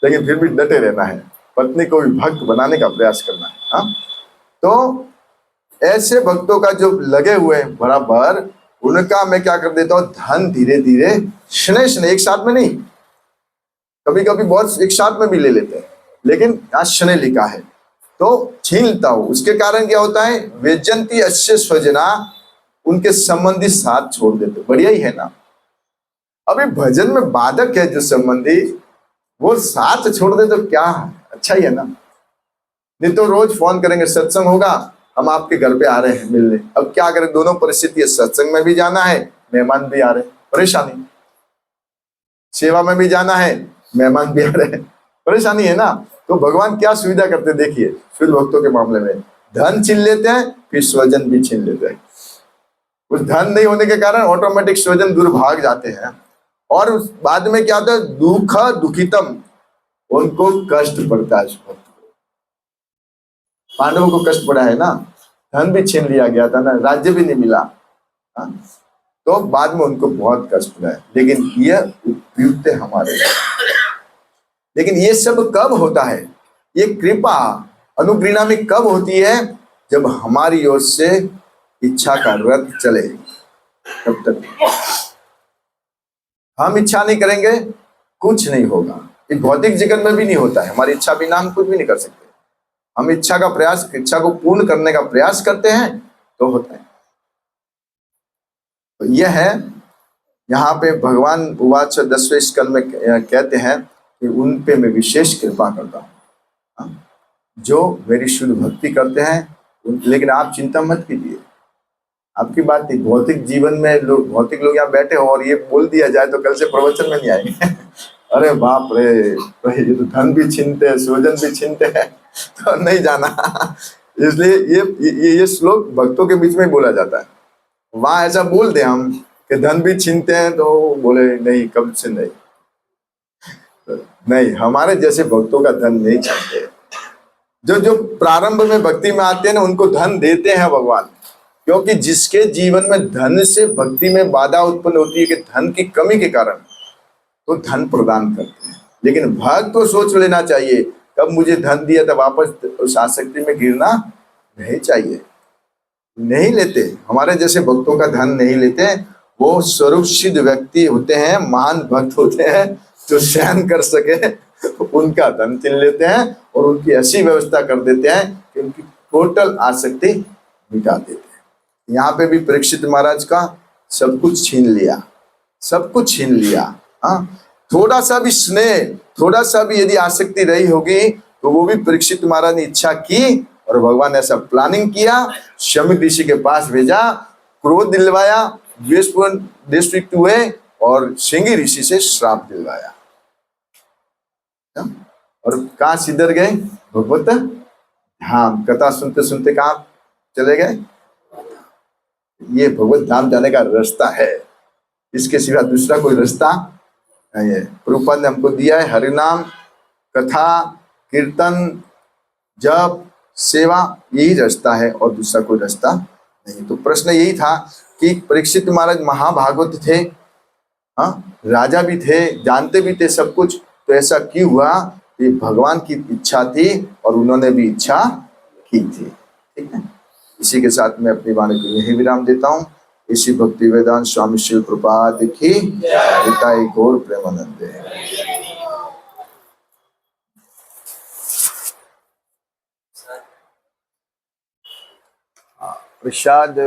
लेकिन फिर भी डटे रहना है, पत्नी को भी भक्त बनाने का प्रयास करना है। हाँ, तो ऐसे भक्तों का जो लगे हुए हैं बराबर, उनका मैं क्या कर देता हूँ, धन धीरे धीरे शनै शनै, एक साथ में नहीं, कभी कभी बहुत एक साथ में भी ले लेते हैं, लेकिन आज शनै लिखा है तो छीन लेता हूं। उसके कारण क्या होता है, वेजंती अश्य स्वजना, उनके संबंधी साथ छोड़ देते। बढ़िया ही है ना। अभी भजन में बाधक है जो संबंधी, वो साथ छोड़ दे तो क्या अच्छा ही है ना। नहीं तो रोज फोन करेंगे, सत्संग होगा, हम आपके घर पे आ रहे हैं मिलने। अब क्या करें, दोनों परिस्थिति है, सत्संग में भी जाना है, मेहमान भी आ रहे हैं, परेशानी। सेवा में भी जाना है, मेहमान भी आ रहे हैं, परेशानी है ना। तो भगवान क्या सुविधा करते देखिए, शुद्ध भक्तों के मामले में धन छीन लेते हैं, फिर स्वजन भी छीन लेते हैं। उस धन नहीं होने के कारण ऑटोमेटिक स्वजन दूर भाग जाते हैं। और बाद में क्या होता है, दुख दुखितम, उनको कष्ट पड़ता है। पांडवों को कष्ट पड़ा है ना, धन भी छीन लिया गया था ना, राज्य भी नहीं मिला। हाँ? तो बाद में उनको बहुत कष्ट पड़ा है। लेकिन यह उपयुक्त है हमारे लिए। लेकिन ये सब कब होता है, ये कृपा अनुग्रह में कब होती है, जब हमारी ओर से इच्छा का रथ चले। तब तक हम इच्छा नहीं करेंगे, कुछ नहीं होगा। इस भौतिक जगत में भी नहीं होता है, हमारी इच्छा बिना हम कुछ भी नहीं कर सकते। हम इच्छा को पूर्ण करने का प्रयास करते हैं तो होता है। तो यह है, यहाँ पे भगवान उवाच 10वें स्कंद में कहते हैं कि उन पे मैं विशेष कृपा करता हूँ जो मेरी शुद्ध भक्ति करते हैं। लेकिन आप चिंता मत कीजिए, आपकी बात नहीं, भौतिक जीवन में भौतिक लोग यहाँ बैठे हो और ये बोल दिया जाए तो कल से प्रवचन में नहीं आएंगे। अरे बाप रे, तो ये तो धन भी छीनते हैं, स्वजन भी छीनते हैं, तो नहीं जाना। इसलिए ये श्लोक भक्तों के बीच में बोला जाता है। वहां ऐसा बोल दे हम कि धन भी छीनते हैं, तो बोले नहीं, कब से नहीं। नहीं, हमारे जैसे भक्तों का धन नहीं छीनते। जो प्रारंभ में भक्ति में आते हैं ना, उनको धन देते हैं भगवान। क्योंकि जिसके जीवन में धन से भक्ति में बाधा उत्पन्न होती है कि धन की कमी के कारण, तो धन प्रदान करते हैं। लेकिन भक्त को सोच लेना चाहिए, कब मुझे धन दिया तब वापस उस आसक्ति में गिरना नहीं चाहिए। नहीं लेते, हमारे जैसे भक्तों का धन नहीं लेते। वो स्वरूप सिद्ध व्यक्ति होते हैं, महान भक्त होते हैं, जो सहन कर सके उनका धन छीन लेते हैं और उनकी ऐसी व्यवस्था कर देते हैं कि उनकी टोटल आसक्ति मिटा देते हैं। यहाँ पे भी परीक्षित महाराज का सब कुछ छीन लिया, सब कुछ छीन लिया। हाँ, थोड़ा सा भी स्नेह, थोड़ा सा भी यदि आसक्ति रही होगी तो वो भी परीक्षित महाराज ने इच्छा की और भगवान ने ऐसा प्लानिंग किया, शमी ऋषि के पास भेजा, क्रोध दिलवाया, द्वेषपूर्ण डिस्ट्रिक्ट हुए और सिंगी ऋषि से श्राप दिलवाया। और कहाँ सिद्धर गए, भगवत धाम। कथा सुनते सुनते कहाँ चले गए, ये भगवत धाम जाने का रास्ता है, इसके सिवा दूसरा कोई रास्ता नहीं है। प्रभुपाद ने हमको दिया है हरिनाम, कथा, कीर्तन, जप, सेवा, यही रास्ता है और दूसरा कोई रास्ता नहीं। तो प्रश्न यही था कि परीक्षित महाराज महाभागवत थे, हाँ, राजा भी थे, जानते भी थे सब कुछ, तो ऐसा क्यों हुआ कि भगवान की इच्छा थी और उन्होंने भी इच्छा की थी। ठीक है, इसी के साथ मैं अपनी वाणी को यही विराम देता हूँ। इसी भक्ति वेदांत स्वामी शिव प्रपात की हिताई गौर प्रेमानंदे। प्रसाद